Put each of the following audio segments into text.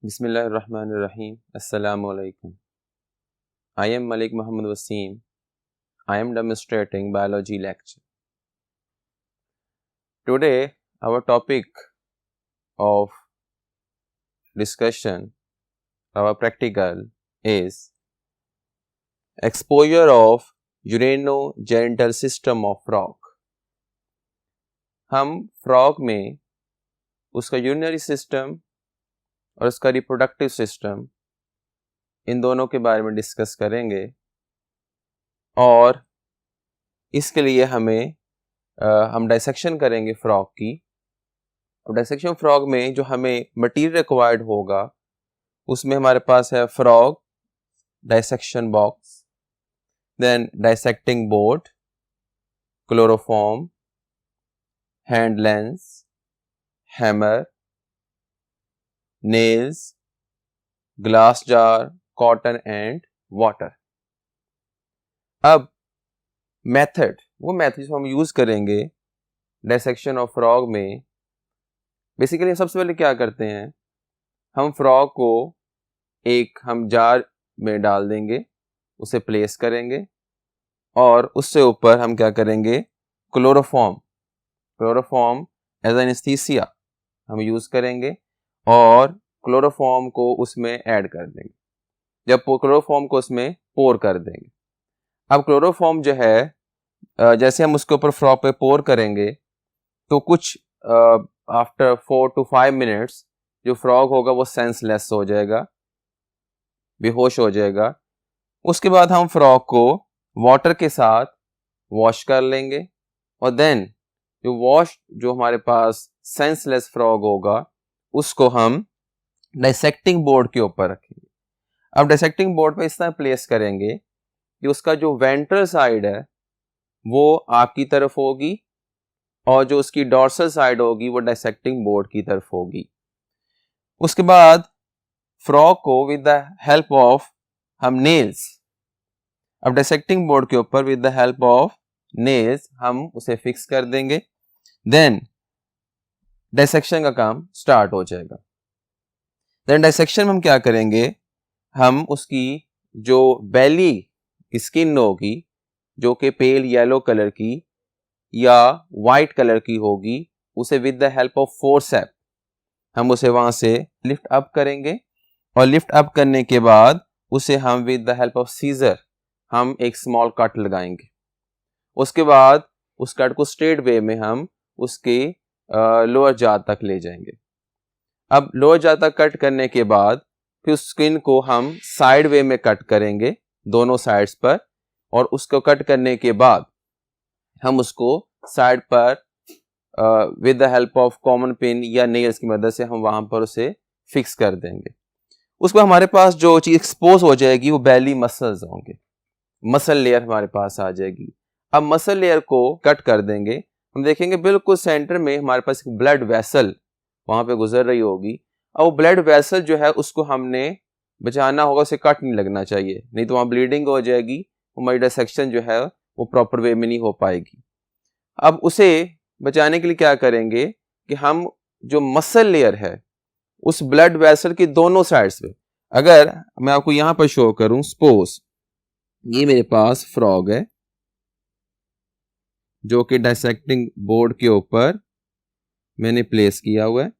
Bismillahirrahmanirrahim. Assalamu alaikum. I am Malik Muhammad Wasim. I am demonstrating biology lecture. Today, our topic of discussion, our practical is exposure of urinogenital system of frog. हम frog में उसका urinary system और उसका reproductive system in दोनों के बारे में discuss करेंगे और इसके लिए हम डाइसेक्शन करेंगे फ्रॉग की। और डाइसेक्शन फ्रॉग में जो हमें मटीरियल रिक्वायर्ड होगा उसमें हमारे पास है frog dissection box, then dissecting board, chloroform, hand lens, hammer, nails, glass jar, cotton and water। अब मेथड, वो मेथड जो हम यूज करेंगे डाइसेक्शन ऑफ फ्रॉग में, बेसिकली सबसे पहले क्या करते हैं, हम फ्रॉग को हम जार में डाल देंगे, उसे प्लेस करेंगे और उससे ऊपर हम क्या करेंगे, क्लोरोफॉर्म एज एनेस्थीसिया हम यूज करेंगे और क्लोरोफॉर्म को उसमें ऐड कर देंगे। जब क्लोरोफॉर्म को उसमें पोर कर देंगे, अब क्लोरोफॉर्म जो है जैसे हम उसके ऊपर फ्रॉग पे पोर करेंगे तो कुछ आफ्टर 4 to 5 मिनट्स जो फ्रॉग होगा वो सेंसलेस हो जाएगा, बेहोश हो जाएगा। उसके बाद हम फ्रॉग को वाटर के साथ वॉश कर लेंगे और देन जो हमारे पास सेंसलेस फ्रॉग होगा उसको हम डाइसेक्टिंग बोर्ड के ऊपर रखेंगे। अब डाइसेक्टिंग बोर्ड पे इस तरह प्लेस करेंगे कि उसका जो वेंट्रल साइड है वो आपकी तरफ होगी और जो उसकी डॉर्सल साइड होगी वो डाइसेक्टिंग बोर्ड की तरफ होगी। उसके बाद फ्रॉग को विद द हेल्प ऑफ हम नेल्स, अब डाइसेक्टिंग बोर्ड के ऊपर with the help of nails हम उसे फिक्स कर देंगे, देन डाइसेक्शन का काम स्टार्ट हो जाएगा। देन डाइसेक्शन में हम क्या करेंगे, हम उसकी जो बेली स्किन होगी जो कि पेल येलो कलर की या वाइट कलर की होगी, उसे with the help of forcep हम उसे वहां से लिफ्ट अप करेंगे और लिफ्ट अप करने के बाद उसे हम with the help of scissor हम एक स्मॉल कट लगाएंगे। उसके बाद उस कट को स्ट्रेट वे में हम उसके लोअर जा तक ले जाएंगे। अब लोअर जा तक कट करने के बाद फिर उस स्किन को हम साइड वे में कट करेंगे दोनों साइड्स पर, और उसको कट करने के बाद हम उसको साइड पर with the help of common pin या नेल्स की मदद से हम वहां पर उसे फिक्स कर देंगे। उसको हमारे पास जो चीज एक्सपोज हो जाएगी वो बेली मसल्स होंगे, मसल लेयर हमारे पास आ जाएगी। अब मसल लेयर को कट कर देंगे, हम देखेंगे बिल्कुल सेंटर में हमारे पास एक ब्लड वेसल वहां पे गुजर रही होगी। अब वो ब्लड वेसल जो है उसको हमने बचाना होगा, उसे कट नहीं लगना चाहिए, नहीं तो वहां ब्लीडिंग हो जाएगी, हमारी डाइसेक्शन जो है वो प्रॉपर वे में नहीं हो पाएगी। अब उसे बचाने के लिए क्या करेंगे कि हम जो मसल लेयर है उस ब्लड वेसल की दोनों साइड्स पे, अगर मैं आपको यहां पर शो करूं, सपोज ये मेरे पास फ्रॉग है जो कि डाइसेक्टिंग बोर्ड के ऊपर मैंने प्लेस किया हुआ है।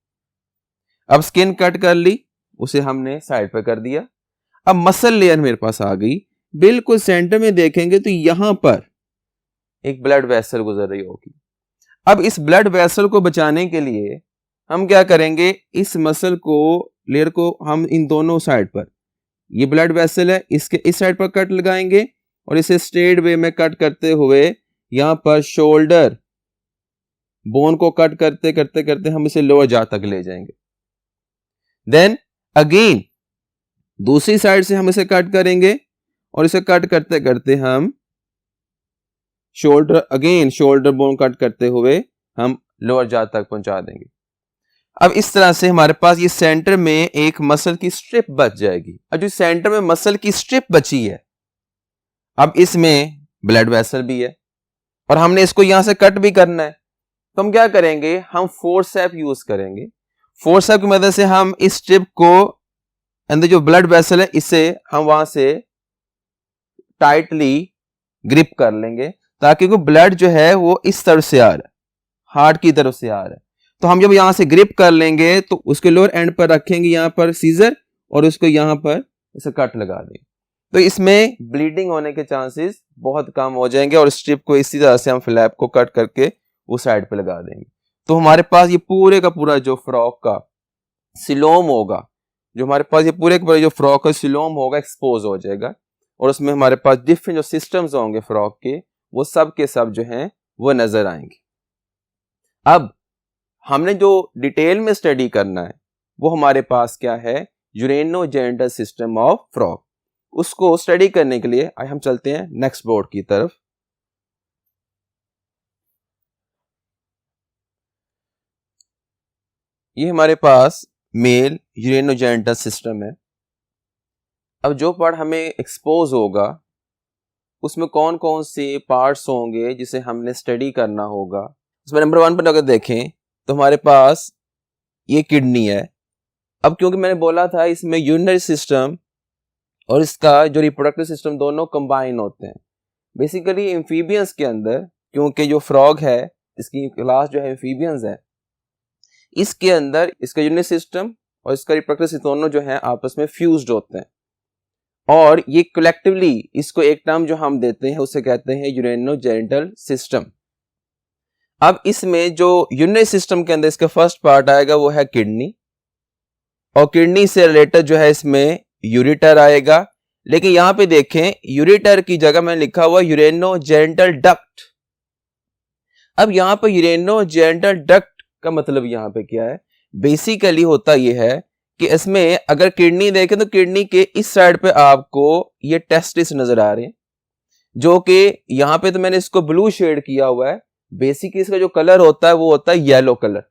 अब स्किन कट कर ली, उसे हमने साइड पे कर दिया। अब मसल लेयर मेरे पास आ गई, बिल्कुल सेंटर में देखेंगे तो यहां पर एक ब्लड वेसल गुजर रही होगी। अब इस ब्लड वेसल को बचाने के लिए हम क्या करेंगे, इस मसल को लेयर को हम इन दोनों साइड पर, ये ब्लड वेसल है, इसके इस साइड पर कट लगाएंगे और इसे स्ट्रेट वे में कट करते हुए यहां पर शोल्डर बोन को कट करते करते करते हम इसे लोअर जा तक ले जाएंगे। देन अगेन दूसरी साइड से हम इसे कट करेंगे और इसे कट करते करते हम शोल्डर बोन कट करते हुए हम लोअर जा तक पहुंचा देंगे। अब इस तरह से हमारे पास ये सेंटर में एक मसल की स्ट्रिप बच जाएगी। अब जो सेंटर में मसल की स्ट्रिप बची है, अब इसमें ब्लड वेसल भी है और हमने इसको यहां से कट भी करना है, तो हम क्या करेंगे, हम फोर्सेप यूज करेंगे। फोर्सेप की मदद से हम इस स्ट्रिप को अंदर जो ब्लड वेसल है इसे हम वहां से टाइटली ग्रिप कर लेंगे, ताकि वो ब्लड जो है वो इस तरफ से आ रहा है, हार्ट की तरफ से आ रहा है। तो हम जब यहां से ग्रिप कर लेंगे तो उसके लोअर एंड पर रखेंगे यहां पर सीजर, और उसको यहां पर इसे कट लगा देंगे। तो इसमें ब्लीडिंग होने के चांसेस बहुत कम हो जाएंगे, और स्ट्रिप को इसी तरह से हम फ्लैप को कट करके उस साइड पे लगा देंगे। तो हमारे पास ये पूरे का पूरा जो फ्रॉक का सिलोम होगा, जो हमारे पास ये पूरे का पूरा जो फ्रॉक का सिलोम होगा एक्सपोज हो जाएगा, और उसमें हमारे पास डिफरेंट जो सिस्टम्स होंगे फ्रॉक के, वो सब के सब जो हैं वो नजर आएंगे। अब हमने जो डिटेल में स्टडी करना है वो हमारे पास क्या है, यूरेनो-जेनिटल सिस्टम ऑफ फ्रॉग। उसको स्टडी करने के लिए आइए हम चलते हैं नेक्स्ट बोर्ड की तरफ। ये हमारे पास मेल यूरेनो-जेनिटल सिस्टम है। अब जो पार्ट हमें एक्सपोज होगा उसमें कौन कौन से पार्ट्स होंगे जिसे हमने स्टडी करना होगा। उसमें नंबर 1 पर अगर देखें तो हमारे पास ये किडनी है। अब क्योंकि मैंने बोला था इसमें यूरिनरी सिस्टम और इसका जो रिप्रोडक्टिव सिस्टम दोनों कंबाइन होते हैं। बेसिकली एम्फीबियंस के अंदर, क्योंकि जो फ्रॉग है इसकी क्लास जो है एम्फीबियंस है, इसके अंदर इसका यूरिनरी सिस्टम और इसका रिप्रोडक्टिव सिस्टम दोनों जो है आपस में फ्यूज्ड होते हैं, और ये कलेक्टिवली इसको एक टर्म जो हम देते हैं उसे कहते हैं यूरेनो-जेनिटल सिस्टम। अब इसमें जो यूरिनरी सिस्टम के अंदर इसका फर्स्ट पार्ट आएगा वो है किडनी, और किडनी से रिलेटेड जो है इसमें यूरेटर आएगा। लेकिन यहां पे देखें यूरेटर की जगह मैंने लिखा हुआ यूरेनो-जेनिटल डक्ट। अब यहां पर यूरेनो-जेनिटल डक्ट का मतलब यहां पे क्या है, बेसिकली होता यह है कि इसमें अगर किडनी देखें तो किडनी के इस साइड पे आपको ये टेस्टिस नजर आ रहे हैं, जो कि यहां पे तो मैंने इसको ब्लू शेड किया हुआ है। बेसिकली इसका जो कलर होता है वो होता है येलो कलर।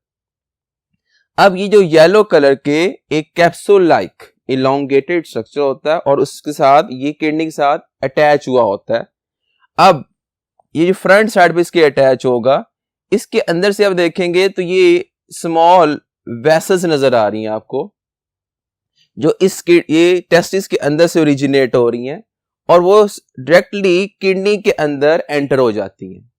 अब ये जो येलो कलर के एक कैप्सूल लाइक इलोंगेटेड स्ट्रक्चर होता है, और उसके साथ ये किडनी के साथ अटैच हुआ होता है। अब ये जो फ्रंट साइड पे इसके अटैच होगा, इसके अंदर से आप देखेंगे तो ये स्मॉल वेसल्स नजर आ रही हैं आपको, जो ये टेस्टिस के अंदर से ओरिजिनेट हो रही हैं, और वो डायरेक्टली किडनी के अंदर एंटर हो जाती हैं।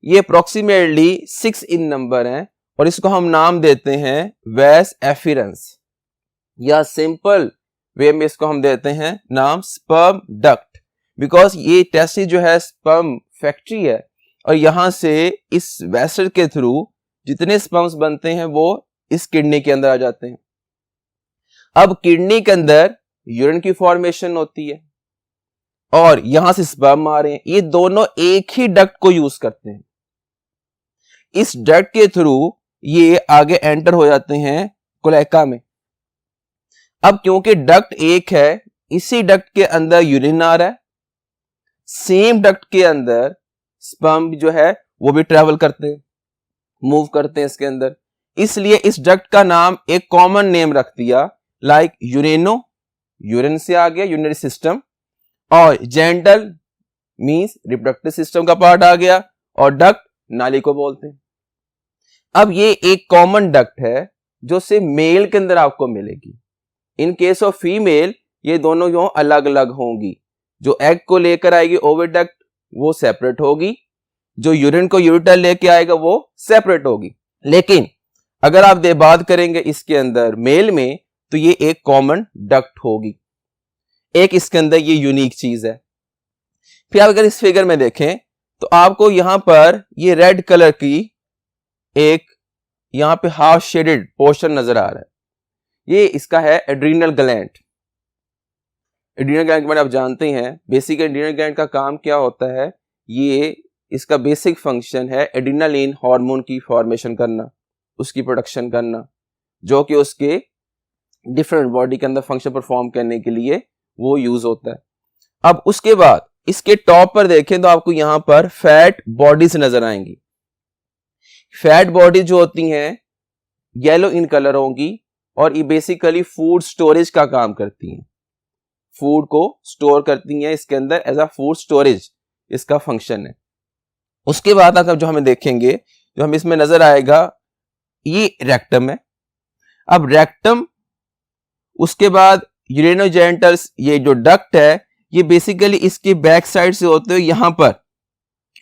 ये अप्रोक्सीमेटली 6 इन नंबर हैं, और इसको हम नाम देते हैं वेस एफिरेंस, या सिंपल वे में इसको हम देते हैं नाम स्पर्म डक्ट, बिकॉज ये टेस्टिस जो है स्पर्म फैक्ट्री है, और यहां से इस वेसल के थ्रू जितने स्पर्म्स बनते हैं वो इस किडनी के अंदर आ जाते हैं। अब किडनी के अंदर यूरिन की फॉर्मेशन होती है, और यहां से स्पर्म आ रहे हैं, ये दोनों एक ही डक्ट को यूज करते हैं। इस डक्ट के थ्रू ये आगे एंटर हो जाते हैं कोलेका में। अब क्योंकि डक्ट एक है, इसी डक्ट के अंदर यूरिन आ रहा है, सेम डक्ट के अंदर स्पर्म जो है वो भी ट्रेवल करते हैं, मूव करते हैं इसके अंदर। इसलिए इस डक्ट का नाम एक कॉमन नेम रख दिया, लाइक यूरेनो, यूरिन से आ गया यूरिनरी सिस्टम, और जेनिटल मींस रिप्रोडक्टिव सिस्टम का पार्ट आ गया, और डक्ट नाली को बोलते हैं। अब ये एक कॉमन डक्ट है जो सिर्फ मेल के अंदर आपको मिलेगी। इन केस ऑफ फीमेल ये दोनों जो अलग अलग होंगी, जो एग को लेकर आएगी ओविडक्ट वो सेपरेट होगी, जो यूरिन को यूरेटर लेके आएगा वो सेपरेट होगी। लेकिन अगर आप बात करेंगे इसके अंदर मेल में, तो ये एक कॉमन डक्ट होगी। एक इसके अंदर ये यूनिक चीज है। फिर आप अगर इस फिगर में देखें तो आपको यहां पर ये रेड कलर की एक यहां पे हाफ शेडेड पोर्शन नजर आ रहा है, ये इसका है एड्रीनल ग्लैंड। एड्रीनल ग्लैंड के बारे में आप जानते हैं, बेसिक एड्रीनल ग्लैंड का काम क्या होता है, ये इसका बेसिक फंक्शन है एड्रीनलिन हार्मोन की फॉर्मेशन करना, उसकी प्रोडक्शन करना, जो कि उसके डिफरेंट बॉडी के अंदर फंक्शन परफॉर्म करने के लिए वो यूज होता है। अब उसके बाद इसके टॉप पर देखें तो आपको यहां पर फैट बॉडीज नजर आएंगी। फैट बॉडी जो होती हैं येलो इन कलर होंगी, और ये बेसिकली फूड स्टोरेज का काम करती हैं, फूड को स्टोर करती हैं इसके अंदर, एज अ फूड स्टोरेज इसका फंक्शन है। उसके बाद आप जो हमें देखेंगे, जो हमें इसमें नजर आएगा, ये रेक्टम है। अब रेक्टम उसके बाद यूरेनोजेनिटल्स, ये जो डक्ट है ये बेसिकली इसके बैक साइड से होते हुए यहां पर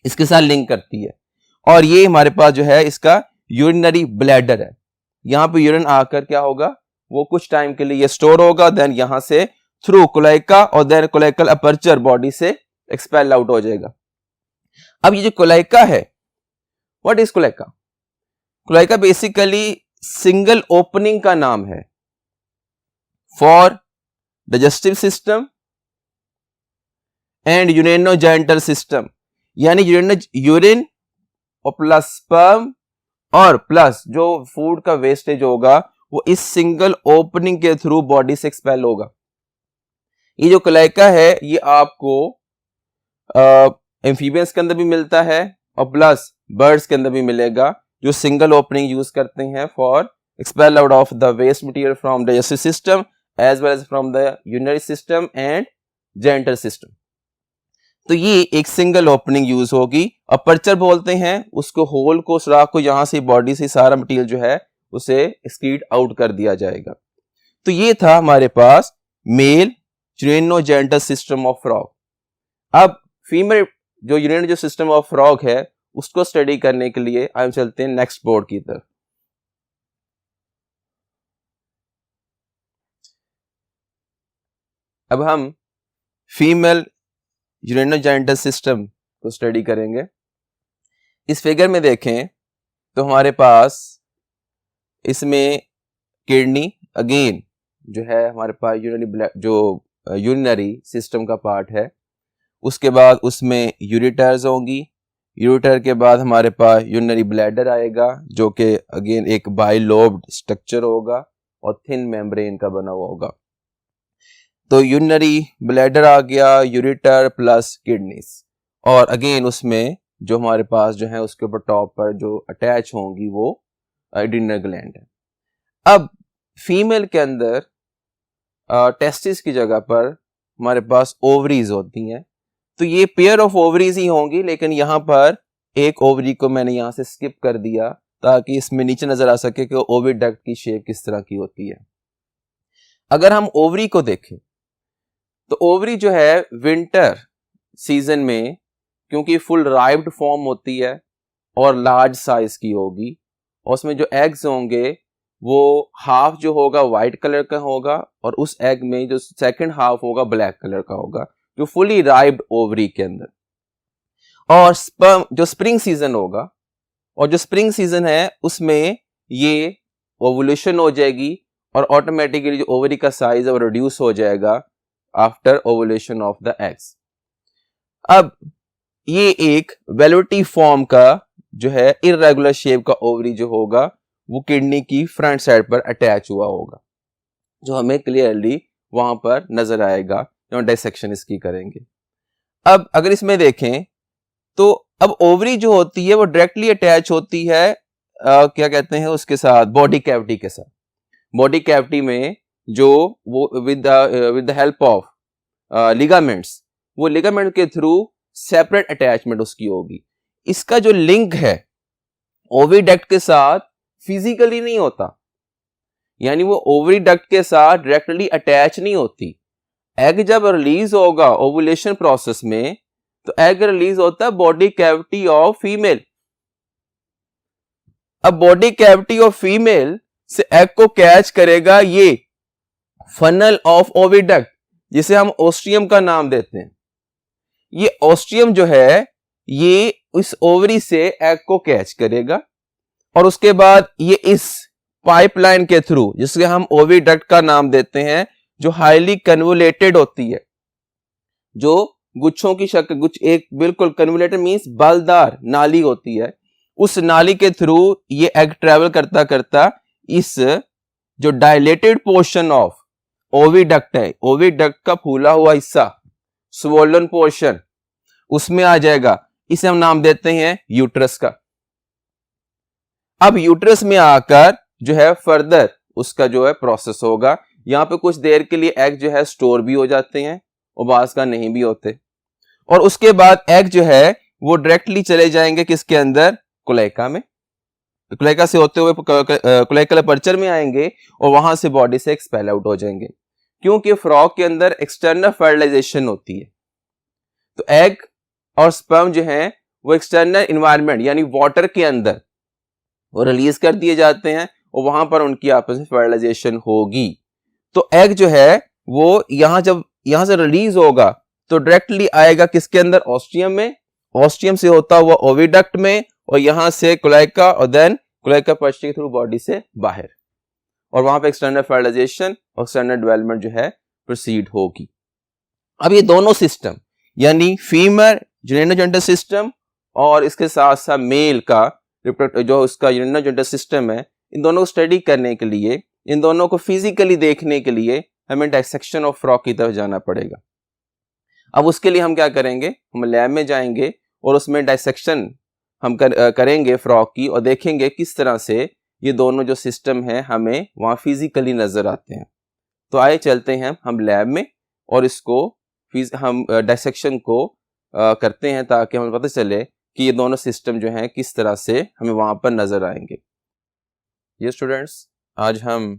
इसके साथ लिंक करती है, और ये हमारे पास जो है इसका यूरिनरी ब्लैडर है। यहां पे यूरिन आकर क्या होगा, वो कुछ टाइम के लिए ये स्टोर होगा, देन यहां से थ्रू कोलाइका और देन कोलाइकल अपर्चर बॉडी से एक्सपेल आउट हो जाएगा। अब ये जो कोलाइका है, what is cloaca? Cloaca basically single opening का नाम है for digestive system and urinogenital system, यानी यूरिन और प्लस स्पर्म और प्लस जो फूड का वेस्टेज होगा वो इस सिंगल ओपनिंग के थ्रू बॉडी से एक्सपेल होगा। ये जो कोलाइका है ये आपको एम्फीबियंस के अंदर भी मिलता है और प्लस बर्ड्स के अंदर भी मिलेगा, जो सिंगल ओपनिंग यूज करते हैं for expel out of the waste material from digestive system as well as from the urinary system and genital system. तो ये एक सिंगल ओपनिंग यूज होगी। अपर्चर बोलते हैं उसको, होल को, सुराख को, यहां से बॉडी से सारा मटेरियल जो है उसे एक्सक्रीट आउट कर दिया जाएगा। तो ये था हमारे पास मेल यूरेनोजेनिटल सिस्टम ऑफ फ्रॉग। अब फीमेल जो यूरेनोजेनिटल सिस्टम ऑफ फ्रॉग है उसको स्टडी करने के लिए हम चलते हैं नेक्स्ट बोर्ड की तरफ। अब हम फीमेल यूरेनोजेनिटल सिस्टम को स्टडी करेंगे। इस फिगर में देखें तो हमारे पास इसमें किडनी अगेन जो है हमारे पास यूरिनरी सिस्टम का पार्ट है, उसके बाद उसमें यूरेटर्स होंगी, यूरेटर के बाद हमारे पास यूरिनरी ब्लैडर आएगा जो कि अगेन एक बाइलोब्ड स्ट्रक्चर होगा और थिन मेम्ब्रेन का बना हुआ होगा। तो यूरिनरी ब्लैडर आ गया, यूरेटर प्लस किडनीज, और अगेन उसमें जो हमारे पास जो है उसके ऊपर टॉप पर जो अटैच होंगी वो एड्रिनल ग्लैंड है। अब फीमेल के अंदर टेस्टिस की जगह पर हमारे पास ओवरीज होती हैं, तो ये पेयर ऑफ ओवरीज ही होंगी, लेकिन यहां पर एक ओवरी को मैंने यहां से स्किप कर दिया ताकि इसमें नीचे नजर आ सके कि ओविडक्ट की शेप किस तरह की होती है। अगर हम ओवरी को देखें तो ओवरी जो है विंटर सीजन में, क्योंकि फुल राइप्ड फॉर्म होती है और लार्ज साइज की होगी, और उसमें जो एग्स होंगे वो हाफ जो होगा व्हाइट कलर का होगा और उस एग में जो सेकंड हाफ होगा ब्लैक कलर का होगा, जो फुली राइप्ड ओवरी के अंदर। और स्पर्म जो स्प्रिंग सीजन होगा, और जो स्प्रिंग सीजन है उसमें ये ओवुलेशन हो जाएगी और ऑटोमेटिकली जो ओवरी का साइज है वो रिड्यूस हो जाएगा after ovulation of the eggs. अब ये एक वेलवेटी फॉर्म का जो है इररेगुलर शेप का ओवरी जो होगा वो किडनी की फ्रंट साइड पर अटैच हुआ होगा, जो हमें क्लियरली वहां पर नजर आएगा जब हम डाइसेक्शन इसकी करेंगे। अब अगर इसमें देखें तो अब ओवरी जो होती है वो डायरेक्टली अटैच होती है क्या कहते हैं उसके साथ, बॉडी कैविटी के साथ। बॉडी कैविटी में जो वो with the help of ligaments, वो लिगामेंट के थ्रू सेपरेट अटैचमेंट उसकी होगी। इसका जो लिंक है ओविडक्ट के साथ फिजिकली नहीं होता, यानी वो ओविडक्ट के साथ डायरेक्टली अटैच नहीं होती। एग जब रिलीज होगा ओवुलेशन प्रोसेस में तो एग रिलीज होता है बॉडी कैविटी ऑफ फीमेल। अब बॉडी कैविटी ऑफ फीमेल से एग को कैच करेगा ये फनल ऑफ ओविडक्ट, जिसे हम ओस्ट्रियम का नाम देते हैं। ये ओस्ट्रियम जो है ये इस ओवरी से एग को कैच करेगा और उसके बाद ये इस पाइपलाइन के थ्रू, जिसके हम ओविडक्ट का नाम देते हैं, जो हाईली कन्वोलेटेड होती है, जो गुच्छों की शक्ल, गुच्छ एक बिल्कुल कन्वोलेटेड मींस बलदार नाली होती है, उस नाली के थ्रू ये एग ट्रेवल करता करता इस जो डायलेटेड पोर्शन ऑफ ओविडक्ट है, ओविडक्ट का फूला हुआ हिस्सा, स्वोलन पोर्शन, उसमें आ जाएगा। इसे हम नाम देते हैं यूट्रस का। अब यूट्रस में आकर जो है फर्दर उसका जो है प्रोसेस होगा। यहां पे कुछ देर के लिए एग जो है स्टोर भी हो जाते हैं और बाज का नहीं भी होते, और उसके बाद एग जो है वो डायरेक्टली चले जाएंगे किसके अंदर, कोलाइका में। क्लोएका से होते हुए क्लोएकल अपर्चर में आएंगे और वहां से बॉडी से एक्सपेल आउट हो जाएंगे, क्योंकि फ्रॉग के अंदर एक्सटर्नल फर्टिलाइजेशन होती है। तो एग और स्पर्म जो है वो एक्सटर्नल इन्वायरमेंट यानी वाटर के अंदर वो रिलीज कर दिए जाते हैं और वहां पर उनकी आपस में फर्टिलाइजेशन होगी। तो एग जो है वो यहां से रिलीज होगा तो डायरेक्टली आएगा किसके अंदर, ऑस्ट्रियम में, ऑस्ट्रियम से होता हुआ ओविडक्ट में और यहां से क्लोएका और देन क्लोएका अपर्चर के थ्रू बॉडी से बाहर, और वहां पे एक्सटर्नल फर्टिलाइजेशन और एक्सटर्नल डेवलपमेंट जो है प्रोसीड होगी। अब ये दोनों सिस्टम यानी फीमेल यूरिनोजेनिटल सिस्टम और इसके साथ साथ मेल का जो उसका यूरिनोजेनिटल सिस्टम है, इन दोनों को स्टडी करने के लिए, इन दोनों को फिजिकली देखने के लिए हमें डायसेक्शन ऑफ फ्रॉग की तरफ जाना पड़ेगा। अब उसके लिए हम क्या करेंगे, हम लैब में जाएंगे और उसमें डायसेक्शन हम करेंगे फ्रॉग की और देखेंगे किस तरह से ये दोनों जो सिस्टम है हमें वहाँ फिजिकली नजर आते हैं। तो आइए चलते हैं हम लैब में और इसको हम डायसेक्शन को करते हैं ताकि हमें पता चले कि ये दोनों सिस्टम जो हैं किस तरह से हमें वहाँ पर नजर आएंगे। ये स्टूडेंट्स, आज हम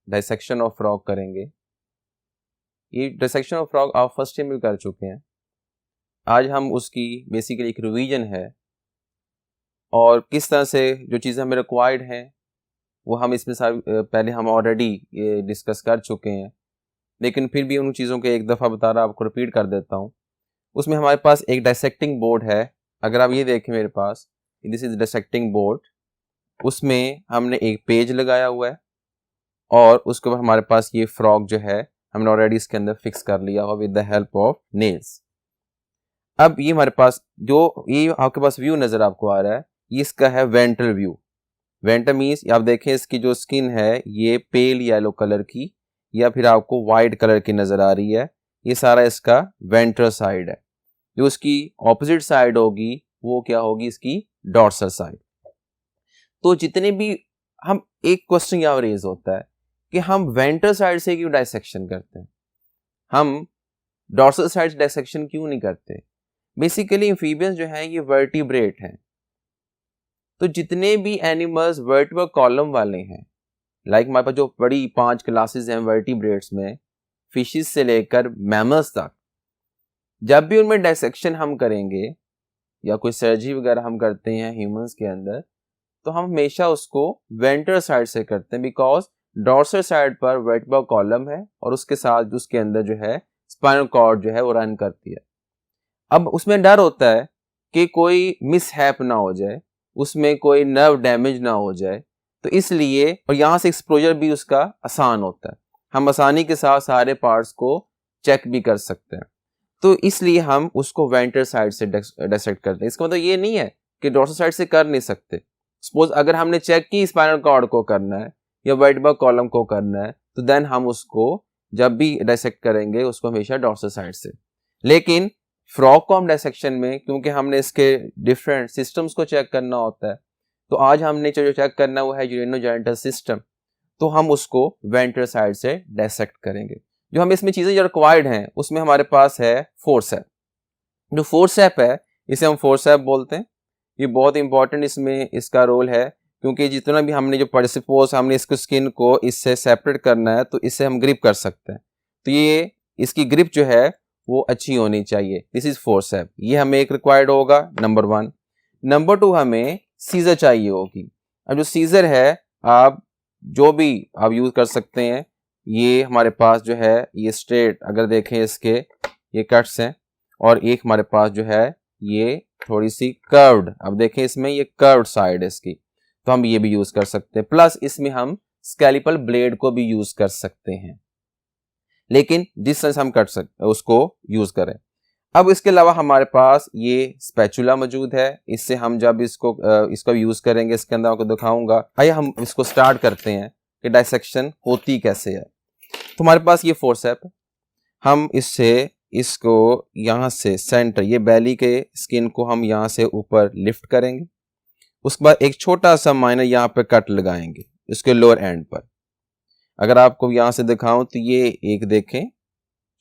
डायसेक्शन ऑफ फ्रॉग करेंगे। ये डायसेक्शन ऑफ फ्रॉग आप फर्स्ट ईयर में कर चुके हैं। आज हम उसकी बेसिकली एक रिवीजन है और किस तरह से जो चीज़ें हमें रिक्वायर्ड हैं वो हम इसमें पहले हम ऑलरेडी डिस्कस कर चुके हैं, लेकिन फिर भी उन चीज़ों को एक दफ़ा बता रहा आपको रिपीट कर देता हूँ। उसमें हमारे पास एक डायसेक्टिंग बोर्ड है। अगर आप ये देखें मेरे पास, दिस इज डायसेक्टिंग बोर्ड। उसमें हमने एक पेज लगाया हुआ है और उसके बाद हमारे पास ये फ्रॉग जो है हमने ऑलरेडी इसके अंदर फिक्स कर लिया हुआ with the help of nails. अब ये हमारे पास जो ये आपके पास व्यू नज़र आपको आ रहा है, ये इसका है वेंट्रल व्यू। वेंट्रल मीन्स आप देखें इसकी जो स्किन है ये पेल येलो कलर की या फिर आपको वाइट कलर की नज़र आ रही है। ये सारा इसका वेंट्रल साइड है। जो उसकी ऑपोजिट साइड होगी वो क्या होगी, इसकी डॉर्सल साइड। तो जितने भी हम, एक क्वेश्चन यहाँ रेज होता है कि हम वेंट्रल साइड से क्यों डायसेक्शन करते हैं, हम डॉर्सल साइड से डायसेक्शन क्यों नहीं करते। बेसिकली एम्फीबियंस जो हैं ये वर्टिब्रेट हैं। तो जितने भी एनिमल्स वर्टिब्रल कॉलम वाले हैं, लाइक हमारे पास जो बड़ी 5 क्लासेस हैं वर्टिब्रेट्स में, फिशेस से लेकर मैमल्स तक, जब भी उनमें डायसेक्शन हम करेंगे या कोई सर्जरी वगैरह हम करते हैं ह्यूमंस के अंदर, तो हम हमेशा उसको वेंट्रल साइड से करते हैं, बिकॉज डॉर्सल साइड पर वर्टिब्रल कॉलम है और उसके साथ उसके अंदर जो है स्पाइनल कॉर्ड जो है वो रन करती है। अब उसमें डर होता है कि कोई मिसहैप ना हो जाए, उसमें कोई नर्व डैमेज ना हो जाए, तो इसलिए, और यहाँ से एक्सपोजर भी उसका आसान होता है, हम आसानी के साथ सारे पार्ट्स को चेक भी कर सकते हैं। तो इसलिए हम उसको वेंट्रल साइड से डायसेक्ट करते हैं। इसका मतलब ये नहीं है कि डॉर्सल साइड से कर नहीं सकते। सपोज अगर हमने चेक की स्पाइनल कॉर्ड को करना है या वर्टिब्रल कॉलम को करना है, तो देन हम उसको जब भी डायसेक्ट करेंगे उसको हमेशा डॉर्सल साइड से। लेकिन फ्रॉग को हम डायसेक्शन में, क्योंकि हमने इसके डिफरेंट सिस्टम्स को चेक करना होता है, तो आज हमने जो चेक करना वो है यूरिनोजेनिटल सिस्टम, तो हम उसको वेंट्रल साइड से डायसेक्ट करेंगे। जो हम इसमें चीज़ें जो रिक्वायर्ड हैं उसमें हमारे पास है फोर्सेप। जो फोर्सेप है इसे हम फोर्सेप बोलते हैं। ये बहुत इंपॉर्टेंट इसमें इसका रोल है, क्योंकि जितना भी हमने जो सपोज हमने इसको स्किन को इससे सेपरेट करना है तो इससे हम ग्रिप कर सकते हैं, तो ये इसकी ग्रिप जो है वो अच्छी होनी चाहिए। दिस इज फोर्सेप, ये हमें एक रिक्वायर्ड होगा, नंबर 1। नंबर 2 हमें सीजर चाहिए होगी। अब जो सीजर है आप जो भी आप यूज कर सकते हैं। ये हमारे पास जो है ये स्ट्रेट, अगर देखें इसके ये कट्स हैं, और एक हमारे पास जो है ये थोड़ी सी कर्व्ड, अब देखें इसमें ये कर्व्ड साइड है इसकी, तो हम ये भी यूज कर सकते हैं। प्लस इसमें हम स्कैलिपल ब्लेड को भी यूज कर सकते हैं, लेकिन जिस तरह से हम कट सकते उसको यूज करें। अब इसके अलावा हमारे पास ये स्पैचुला मौजूद है, इससे हम जब इसको यूज करेंगे इसके अंदर आपको दिखाऊंगा। आइए हम इसको स्टार्ट करते हैं कि डायसेक्शन होती कैसे है। तो हमारे पास ये फोर्सेप है, हम इसको यहाँ से सेंटर, ये बैली के स्किन को हम यहाँ से ऊपर लिफ्ट करेंगे। उसके बाद एक छोटा सा माइनर यहाँ पे कट लगाएंगे इसके लोअर एंड पर। अगर आपको यहाँ से दिखाऊं तो ये एक देखें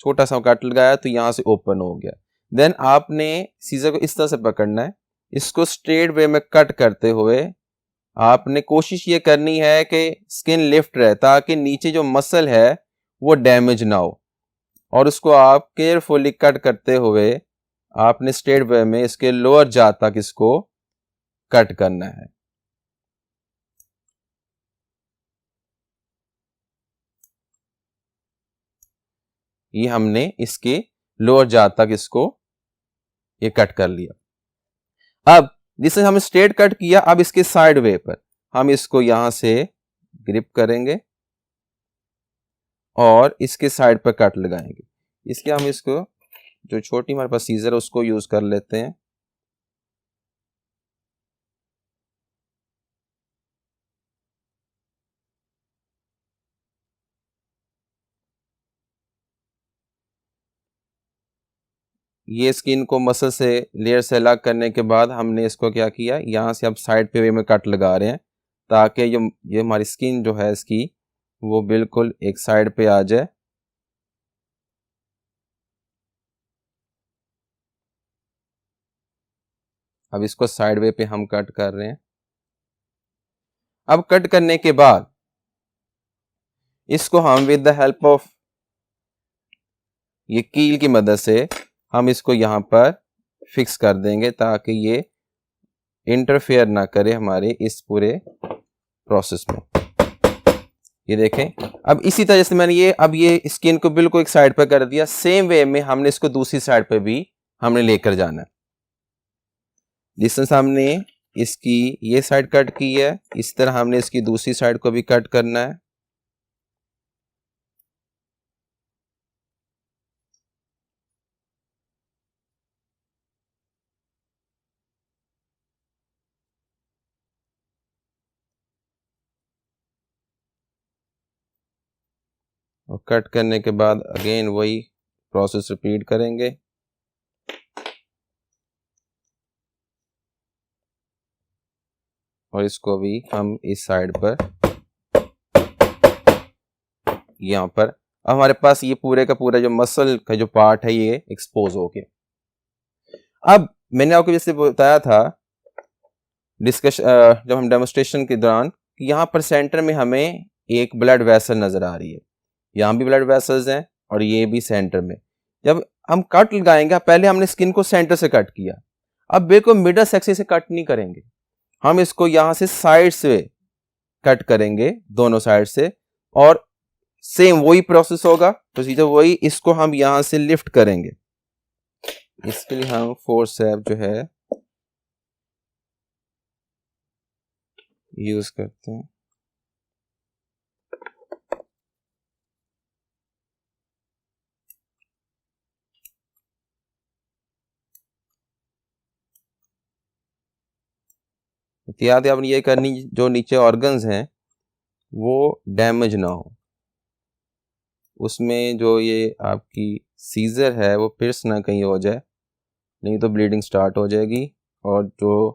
छोटा सा कट लगाया तो यहाँ से ओपन हो गया। देन आपने सीजर को इस तरह से पकड़ना है, इसको स्ट्रेट वे में कट करते हुए आपने कोशिश ये करनी है कि स्किन लिफ्ट रहे ताकि नीचे जो मसल है वो डैमेज ना हो, और उसको आप केयरफुली कट करते हुए आपने स्ट्रेट वे में इसके लोअर जा तक इसको कट करना है। ये हमने इसके लोअर जा तक इसको ये कट कर लिया। अब जिसे हमने स्ट्रेट कट किया, अब इसके साइड वे पर हम इसको यहां से ग्रिप करेंगे और इसके साइड पर कट लगाएंगे। इसके हम इसको जो छोटी हमारे पास सीजर है उसको यूज कर लेते हैं। ये स्किन को मसल से लेयर से अलग करने के बाद हमने इसको क्या किया, यहाँ से अब साइड पे वे में कट लगा रहे हैं ताकि ये हमारी स्किन जो है इसकी वो बिल्कुल एक साइड पे आ जाए। अब इसको साइड वे पे हम कट कर रहे हैं। अब कट करने के बाद इसको हम विद द हेल्प ऑफ ये कील की मदद से हम इसको यहाँ पर फिक्स कर देंगे ताकि ये इंटरफेयर ना करे हमारे इस पूरे प्रोसेस में। ये देखें, अब इसी तरह से मैंने ये स्किन को बिल्कुल एक साइड पर कर दिया। सेम वे में हमने इसको दूसरी साइड पर भी हमने लेकर जाना है। जिस तरह से हमने इसकी ये साइड कट की है, इस तरह हमने इसकी दूसरी साइड को भी कट करना है। और कट करने के बाद अगेन वही प्रोसेस रिपीट करेंगे। और इसको भी हम इस साइड पर यहाँ पर हमारे पास ये पूरे का पूरा जो मसल का जो पार्ट है ये एक्सपोज हो गया। अब मैंने आपको जैसे बताया था जब हम डेमोस्ट्रेशन के दौरान कि यहाँ पर सेंटर में हमें एक ब्लड वेसल नजर आ रही है, यहाँ भी ब्लड वेसल्स हैं और ये भी सेंटर में। जब हम कट लगाएंगे, पहले हमने स्किन को सेंटर से कट किया, अब बिल्कुल मिडल सेक्शन से कट नहीं करेंगे, हम इसको यहाँ से साइड से कट करेंगे, दोनों साइड से। और सेम वही प्रोसेस होगा, प्रोसीजर वही। इसको हम यहाँ से लिफ्ट करेंगे। इसके लिए हम फोर्सेप जो है यूज करते हैं। एहतियात आपने ये करनी, जो नीचे ऑर्गन्स हैं वो डैमेज ना हो, उसमें जो ये आपकी सीजर है वो पिर्स ना कहीं हो जाए, नहीं तो ब्लीडिंग स्टार्ट हो जाएगी और जो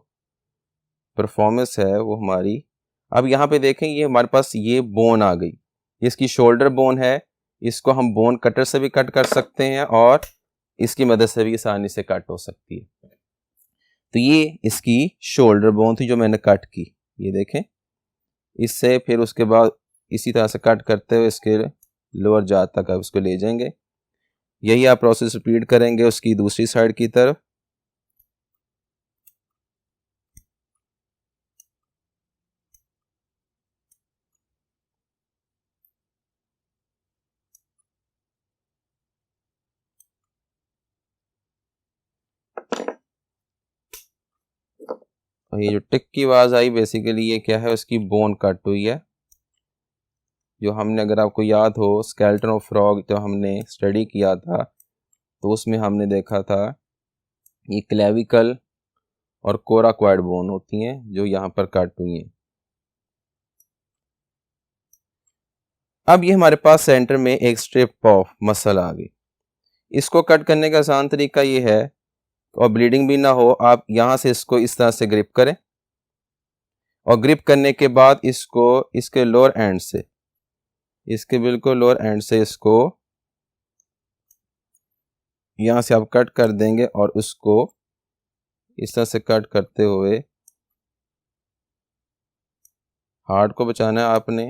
परफॉर्मेंस है वो हमारी। अब यहाँ पे देखें, ये हमारे पास ये बोन आ गई, इसकी शोल्डर बोन है। इसको हम बोन कटर से भी कट कर सकते हैं और इसकी मदद से भी आसानी से कट हो सकती है। तो ये इसकी शोल्डर बोन थी जो मैंने कट की, ये देखें। इससे फिर उसके बाद इसी तरह से कट करते हुए इसके लोअर जात तक आप इसको ले जाएंगे। यही आप प्रोसेस रिपीट करेंगे उसकी दूसरी साइड की तरफ। और ये जो टिक की आवाज आई, बेसिकली ये क्या है, उसकी बोन कट हुई है। जो हमने, अगर आपको याद हो, स्केलेटन ऑफ फ्रॉग जो हमने स्टडी किया था तो उसमें हमने देखा था ये क्लेविकल और कोराक्वाइड बोन होती हैं जो यहाँ पर कट हुई हैं। अब ये हमारे पास सेंटर में एक स्ट्रिप ऑफ मसल आ गई। इसको कट करने का आसान तरीका ये है, और ब्लीडिंग भी ना हो, आप यहाँ से इसको इस तरह से ग्रिप करें और ग्रिप करने के बाद इसको इसके लोअर एंड से, इसके बिल्कुल लोअर एंड से इसको यहाँ से आप कट कर देंगे और उसको इस तरह से कट करते हुए हार्ट को बचाना है आपने,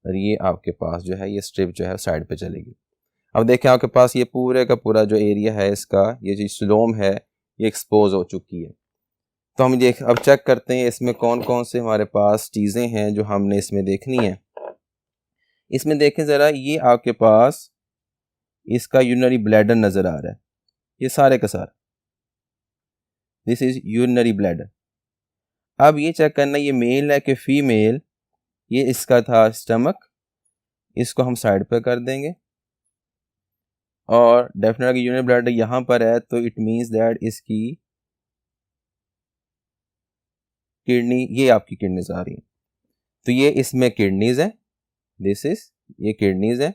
और ये आपके पास जो है ये स्ट्रिप जो है साइड पे चलेगी। अब देखें आपके पास ये पूरे का पूरा जो एरिया है इसका, ये जो स्लोम है ये एक्सपोज हो चुकी है। तो हम देख अब चेक करते हैं इसमें कौन कौन से हमारे पास चीज़ें हैं जो हमने इसमें देखनी है। इसमें देखें ज़रा, ये आपके पास इसका यूरिनरी ब्लैडर नज़र आ रहा है, ये सारे का सारा, दिस इज यूरिनरी ब्लैडर। अब ये चेक करना ये मेल है कि फीमेल। ये इसका था स्टमक, इसको हम साइड पे कर देंगे, और डेफिनेटली यूरिनरी ब्लैडर यहाँ पर है, तो इट मीन्स दैट इसकी किडनी, ये आपकी किडनीज आ रही है, तो ये इसमें किडनीज है, दिस इज ये किडनीज है।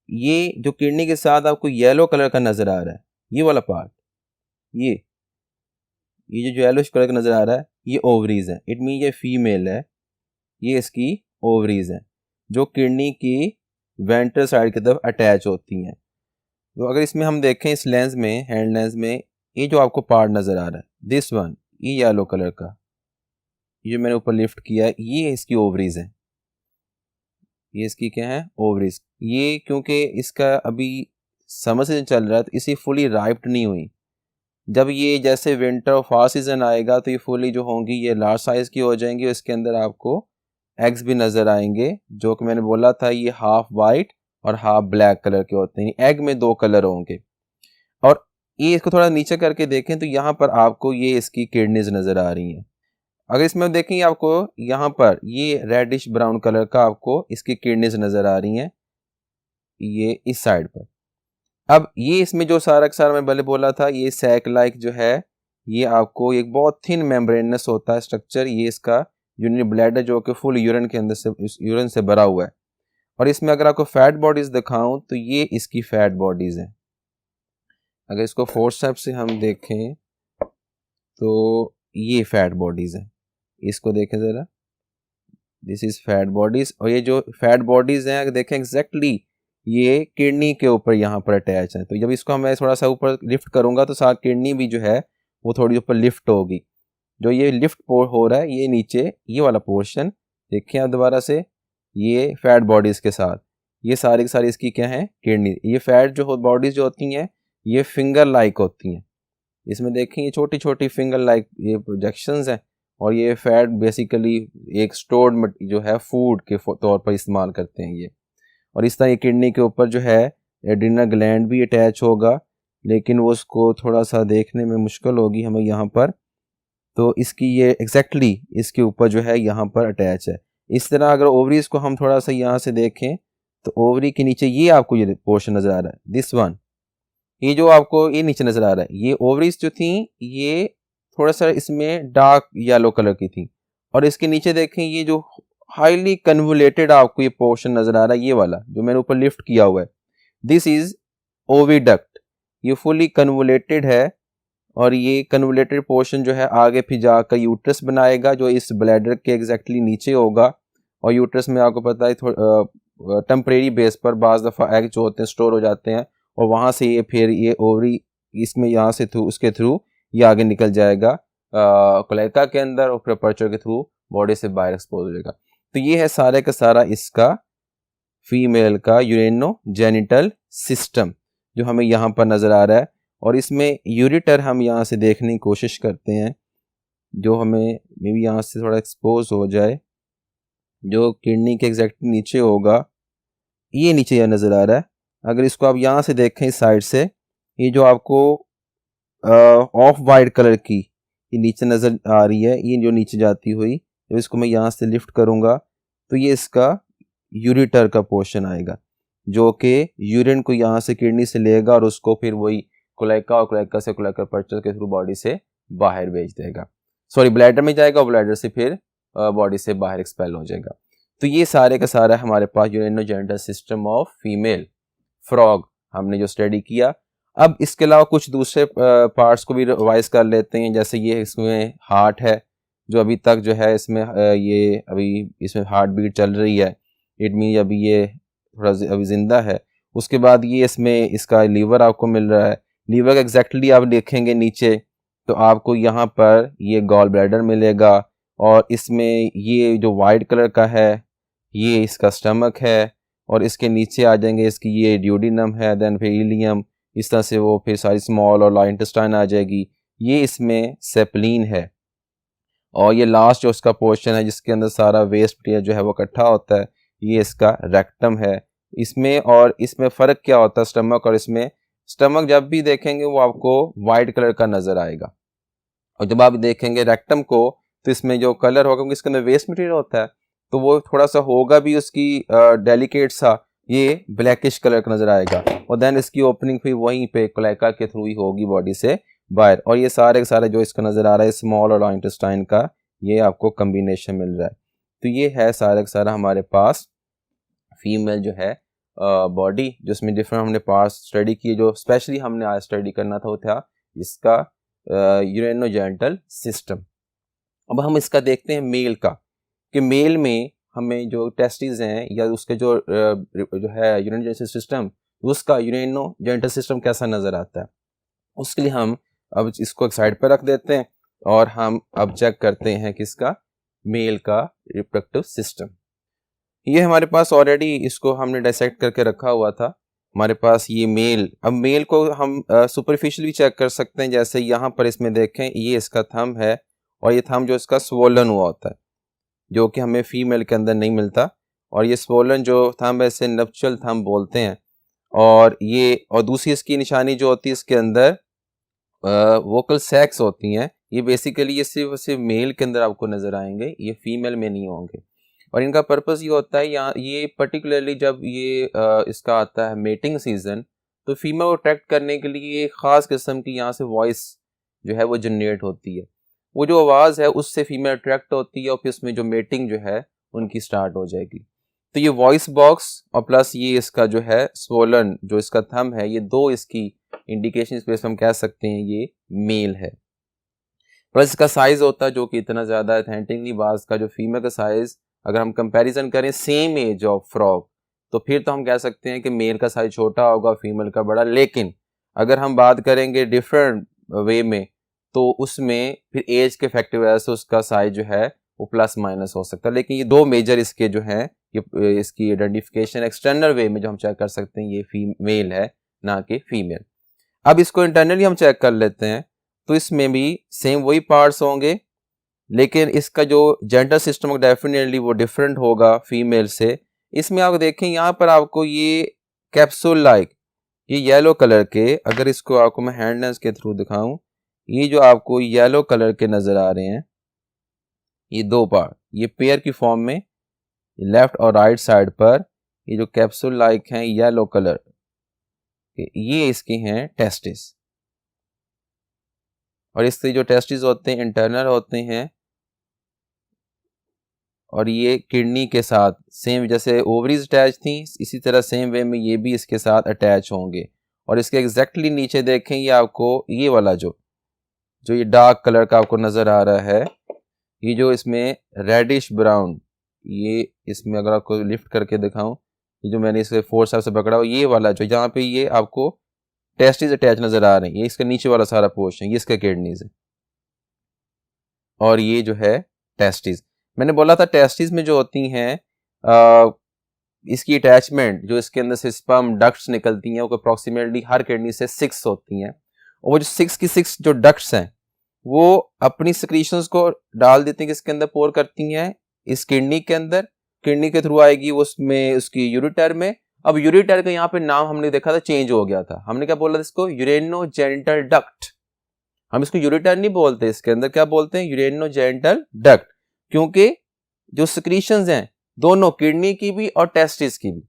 ये जो किडनी के साथ आपको येलो कलर का नजर आ रहा है, ये वाला पार्ट, ये जो येलोइश कलर का नजर आ रहा है ये ओवरीज है। इट मीन ये फीमेल है, ये इसकी ओवरीज है जो किडनी की वेंट्रल साइड की तरफ अटैच होती हैं। तो अगर इसमें हम देखें इस लेंस में, हैंड लेंस में, ये जो आपको पार्ट नजर आ रहा है दिस वन, ये येलो कलर का, ये जो मैंने ऊपर लिफ्ट किया है ये इसकी ओवरीज है, ये इसकी क्या है, ओवरीज। ये क्योंकि इसका अभी समर सीजन चल रहा है तो इसी फुली राइप्ड नहीं हुई। जब ये जैसे विंटर और फास्ट सीजन आएगा तो ये फुली जो होंगी ये लार्ज साइज की हो जाएंगी, इसके अंदर आपको एग्स भी नज़र आएंगे, जो कि मैंने बोला था ये हाफ वाइट और हाफ ब्लैक कलर के होते हैं। एग में दो कलर होंगे। और ये इसको थोड़ा नीचे करके देखें तो यहाँ पर आपको ये इसकी किडनीज नज़र आ रही हैं। अगर इसमें देखें आपको यहाँ पर ये रेडिश ब्राउन कलर का आपको इसकी किडनीज नज़र आ रही हैं, ये इस साइड पर। अब ये इसमें जो सारा का सारा मैं पहले बोला था ये सैक लाइक जो है, ये आपको एक बहुत थिन मेम्ब्रेनस होता है स्ट्रक्चर, ये इसका यूरिनरी ब्लैडर जो कि फुल यूरिन के अंदर से यूरिन से भरा हुआ है। और इसमें अगर आपको फैट बॉडीज दिखाऊं तो ये इसकी फैट बॉडीज हैं। अगर इसको फोर्सेप्स से हम देखें तो ये फैट बॉडीज हैं, इसको देखें ज़रा, दिस इज फैट बॉडीज। और ये जो फैट बॉडीज हैं अगर देखें एग्जैक्टली ये किडनी के ऊपर यहाँ पर अटैच है। तो जब इसको मैं थोड़ा सा ऊपर लिफ्ट करूँगा तो साथ किडनी भी जो है वो थोड़ी ऊपर लिफ्ट होगी। जो ये लिफ्ट हो रहा है ये नीचे ये वाला पोर्शन देखिए आप दोबारा से, ये फैट बॉडीज़ के साथ ये सारी की सारी इसकी क्या है, किडनी। ये फैट जो बॉडीज़ जो होती हैं ये फिंगर लाइक होती हैं, इसमें देखें ये छोटी छोटी फिंगर लाइक ये प्रोजेक्शंस हैं। और ये फैट बेसिकली एक स्टोर्ड जो है फूड के तौर पर इस्तेमाल करते हैं ये। और इस तरह ये किडनी के ऊपर जो है एड्रिनल ग्लैंड भी अटैच होगा, लेकिन वो उसको थोड़ा सा देखने में मुश्किल होगी हमें यहाँ पर। तो इसकी ये एग्जैक्टली इसके ऊपर जो है यहाँ पर अटैच है। इस तरह अगर ओवरीज को हम थोड़ा सा यहाँ से देखें तो ओवरी के नीचे ये आपको ये पोर्शन नज़र आ रहा है, दिस वन, ये जो आपको ये नीचे नज़र आ रहा है, ये ओवरीज जो थी ये थोड़ा सा इसमें डार्क येलो कलर की थी। और इसके नीचे देखें ये जो हाईली कन्वोलेटेड आपको ये पोर्शन नज़र आ रहा है, ये वाला जो मैंने ऊपर लिफ्ट किया हुआ है, दिस इज ओविडक्ट। ये फुली कन्वोलेटेड है और ये कन्वोलेटेड पोर्शन जो है आगे फिर जाकर यूट्रस बनाएगा जो इस ब्लैडर के एग्जैक्टली नीचे होगा। और यूट्रस में आपको पता है टेम्परेरी बेस पर बाज़ दफ़ा एग जो होते हैं स्टोर हो जाते हैं, और वहाँ से ये फिर ये ओवरी इसमें यहाँ से थ्रू उसके थ्रू ये आगे निकल जाएगा क्लेका के अंदर, और फिर पर्चर के थ्रू बॉडी से बाहर एक्सपोज हो जाएगा। तो ये है सारे का सारा इसका फीमेल का यूरेनो-जेनिटल सिस्टम जो हमें यहाँ पर नज़र आ रहा है। और इसमें यूरिटर हम यहाँ से देखने की कोशिश करते हैं, जो हमें मे बी यहाँ से थोड़ा एक्सपोज हो जाए, जो किडनी के एग्जैक्ट नीचे होगा, ये नीचे यह नज़र आ रहा है। अगर इसको आप यहाँ से देखें इस साइड से, ये जो आपको ऑफ वाइट कलर की ये नीचे नज़र आ रही है, ये जो नीचे जाती हुई, जब इसको मैं यहाँ से लिफ्ट करूँगा तो ये इसका यूरिटर का पोर्शन आएगा जो कि यूरिन को यहाँ से किडनी से लेगा और उसको फिर वही क्लेका और क्लेका से क्लेका पर्चर के थ्रू बॉडी से बाहर भेज देगा, सॉरी ब्लैडर में जाएगा और ब्लैडर से फिर बॉडी से बाहर एक्सपेल हो जाएगा। तो ये सारे का सारा हमारे पास यूरेनो-जेनिटल सिस्टम ऑफ फीमेल फ्रॉग हमने जो स्टडी किया। अब इसके अलावा कुछ दूसरे पार्ट्स को भी रिवाइज कर लेते हैं, जैसे ये इसमें हार्ट है जो अभी तक जो है इसमें ये अभी इसमें हार्ट बीट चल रही है, इट मीन अभी ये थोड़ा अभी जिंदा है। उसके बाद ये इसमें इसका लीवर आपको मिल रहा है, लीवर एग्जैक्टली आप देखेंगे नीचे तो आपको यहाँ पर ये गॉल ब्लैडर मिलेगा, और इसमें ये जो वाइट कलर का है ये इसका स्टमक है, और इसके नीचे आ जाएंगे इसकी ये ड्यूडिनम है, देन फिर इलियम, इस तरह से वो फिर सारी स्मॉल और लार्ज इंटेस्टाइन आ जाएगी। ये इसमें सेपलिन है, और ये लास्ट जो उसका पोर्शन है जिसके अंदर सारा वेस्ट मटीरियल जो है वो इकट्ठा होता है, ये इसका रेक्टम है। इसमें और इसमें फ़र्क क्या होता है स्टमक और इसमें? स्टमक जब भी देखेंगे वो आपको वाइट कलर का नज़र आएगा, और जब आप देखेंगे रेक्टम को तो इसमें जो कलर होगा, क्योंकि इसके अंदर वेस्ट मटेरियल होता है तो वो थोड़ा सा होगा भी उसकी डेलिकेट सा, ये ब्लैकिश कलर का नज़र आएगा, और देन इसकी ओपनिंग फिर वहीं पे क्लैका के थ्रू ही होगी बॉडी से बाहर। और ये सारे के सारे जो इसका नज़र आ रहा है स्मॉल और लार्ज इंटेस्टाइन का, ये आपको कम्बिनेशन मिल रहा है। तो ये है सारा का सारा हमारे पास फीमेल जो है बॉडी, जिसमें डिफरेंट हमने पार्ट्स स्टडी किए। जो स्पेशली हमने आज स्टडी करना था वो था इसका यूरेनोजेनिटल सिस्टम। अब हम इसका देखते हैं मेल का, कि मेल में हमें जो टेस्टिस हैं या उसके जो है यूरेनोजेनिटल सिस्टम, उसका यूरेनोजेनिटल सिस्टम कैसा नज़र आता है। उसके लिए हम अब इसको एक साइड पर रख देते हैं और हम अब चेक करते हैं किसका, मेल का रिप्रोडक्टिव सिस्टम। ये हमारे पास ऑलरेडी इसको हमने डाइसेक्ट करके रखा हुआ था हमारे पास ये मेल। अब मेल को हम सुपरफिशियली चेक कर सकते हैं, जैसे यहाँ पर इसमें देखें ये इसका थंब है, और ये थंब जो इसका स्वोलन हुआ होता है जो कि हमें फीमेल के अंदर नहीं मिलता, और ये स्वोलन जो थंब है इसे नप्चुअल थंब बोलते हैं। और दूसरी इसकी निशानी जो होती है इसके अंदर वोकल सैक्स होती हैं, ये बेसिकली ये सिर्फ मेल के अंदर आपको नज़र आएंगे, ये फीमेल में नहीं होंगे। और इनका पर्पस ये होता है, यहाँ ये पर्टिकुलरली जब ये इसका आता है मेटिंग सीजन, तो फीमेल को अट्रैक्ट करने के लिए एक ख़ास किस्म की यहाँ से वॉइस जो है वो जनरेट होती है। वो जो आवाज़ है उससे फीमेल अट्रैक्ट होती है, और फिर उसमें जो मेटिंग जो है उनकी स्टार्ट हो जाएगी। तो ये वॉइस बॉक्स और प्लस ये इसका जो है स्वोलन जो इसका थंब है, ये दो इसकी इंडिकेशन पे हम कह सकते हैं ये मेल है। प्लस इसका साइज़ होता है जो कि इतना ज़्यादा ऑथेंटिकली बाज का जो फीमेल का साइज़ अगर हम कंपैरिजन करें सेम एज ऑफ फ्रॉग, तो फिर तो हम कह सकते हैं कि मेल का साइज छोटा होगा फीमेल का बड़ा। लेकिन अगर हम बात करेंगे डिफरेंट वे में, तो उसमें फिर एज के फैक्टर वजह से उसका साइज जो है वो प्लस माइनस हो सकता है। लेकिन ये दो मेजर इसके जो हैं, ये इसकी आइडेंटिफिकेशन एक्सटर्नल वे में जो हम चेक कर सकते हैं ये मेल है ना कि फीमेल। अब इसको इंटरनली हम चेक कर लेते हैं, तो इसमें भी सेम वही पार्ट्स होंगे, लेकिन इसका जो जेंडर सिस्टम डेफिनेटली वो डिफरेंट होगा फीमेल से। इसमें आप देखें यहाँ पर आपको ये कैप्सूल लाइक ये येलो कलर के, अगर इसको आपको मैं हैंड लेंस के थ्रू दिखाऊं, ये जो आपको येलो कलर के नज़र आ रहे हैं ये दो पार्ट, ये पेयर की फॉर्म में लेफ्ट और राइट साइड पर ये जो कैप्सूल लाइक हैं येलो कलर, ये इसके हैं टेस्टिस। और इससे जो टेस्टिस होते हैं इंटरनल होते हैं, और ये किडनी के साथ सेम जैसे ओवरीज अटैच थी इसी तरह सेम वे में ये भी इसके साथ अटैच होंगे। और इसके एग्जैक्टली नीचे देखें ये आपको ये वाला जो ये डार्क कलर का आपको नज़र आ रहा है, ये जो इसमें रेडिश ब्राउन, ये इसमें अगर आपको लिफ्ट करके दिखाऊं, ये जो मैंने इसे फोर्स से पकड़ा हुआ ये वाला जो जहाँ पे ये आपको टेस्टिस अटैच नज़र आ रहे हैं, ये इसका नीचे वाला सारा पोर्शन ये इसका किडनीज है, और ये जो है टेस्टिस। मैंने बोला था टेस्टिस में जो होती हैं इसकी अटैचमेंट जो इसके अंदर से स्पर्म डक्ट्स निकलती हैं वो अप्रॉक्सीमेटली हर किडनी से 6 होती हैं, और वो जो 6 की 6 जो डक्ट्स हैं वो अपनी सिक्रीशंस को डाल देती हैं, किसके अंदर पोर करती हैं इस किडनी के अंदर, किडनी के थ्रू आएगी उसमें उसकी यूरिटर में। अब यूरिटर का यहाँ पे नाम हमने देखा था चेंज हो गया था, हमने क्या बोला था इसको यूरेनोजेनिटल डक्ट, हम इसको यूरिटर नहीं बोलते, इसके अंदर क्या बोलते हैं यूरेनोजेनिटल डक्ट, क्योंकि जो सिक्रीशंस हैं दोनों किडनी की भी और टेस्टिस की भी,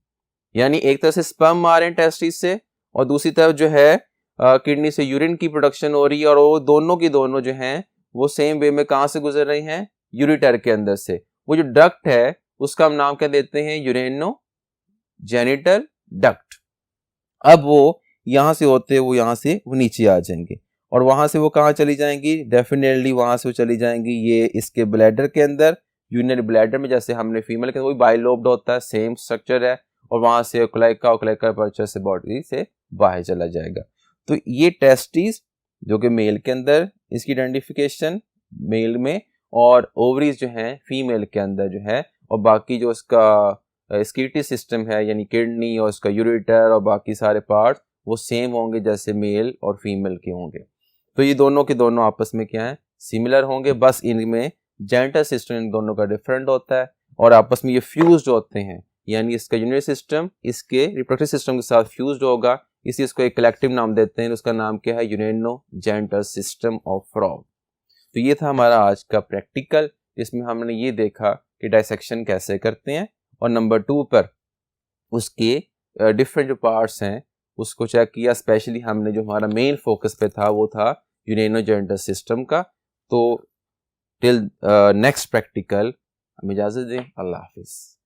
यानी एक तरह से स्पर्म आ रहे हैं टेस्टिस से और दूसरी तरफ जो है किडनी से यूरिन की प्रोडक्शन हो रही है, और वो दोनों की दोनों जो हैं वो सेम वे में कहाँ से गुजर रही हैं यूरिटर के अंदर से। वो जो डक्ट है उसका हम नाम क्या देते हैं यूरेनोजेनिटल डक्ट। अब वो यहाँ से होते वो यहाँ से वो नीचे आ जाएंगे, और वहां से वो कहाँ चली जाएंगी, डेफिनेटली वहां से वो चली जाएंगी ये इसके ब्लैडर के अंदर, यूरिनरी ब्लैडर में, जैसे हमने फीमेल के वही बाइलोब्ड होता है सेम स्ट्रक्चर है, और वहां से क्लाइका पर्चर से बॉडी से बाहर चला जाएगा। तो ये टेस्टिस जो कि मेल के अंदर इसकी आइडेंटिफिकेशन मेल में, और ओवरीज जो हैं फीमेल के अंदर जो है, और बाकी जो उसका स्कीटी सिस्टम है यानी किडनी और उसका यूरेटर और बाकी सारे पार्ट्स वो सेम होंगे जैसे मेल और फीमेल के होंगे। तो ये दोनों के दोनों आपस में क्या है, सिमिलर होंगे, बस इनमें जेनिटल सिस्टम इन दोनों का डिफरेंट होता है और आपस में ये फ्यूज्ड होते हैं, यानी इसका यूरिनरी सिस्टम इसके रिप्रोडक्टिव सिस्टम के साथ फ्यूज्ड होगा, इसी इसको एक कलेक्टिव नाम देते हैं, उसका नाम क्या है, यूरेनो-जेनिटल सिस्टम ऑफ फ्रॉग। तो ये था हमारा आज का प्रैक्टिकल, जिसमें हमने ये देखा कि डाइसेक्शन कैसे करते हैं, और नंबर 2 पर उसके डिफरेंट जो पार्ट्स हैं उसको चेक किया। स्पेशली हमने जो हमारा मेन फोकस पे था वो था यूरेनो-जेनिटल सिस्टम का। तो टिल नेक्स्ट प्रैक्टिकल हमें इजाज़त दें, अल्लाह हाफिज़।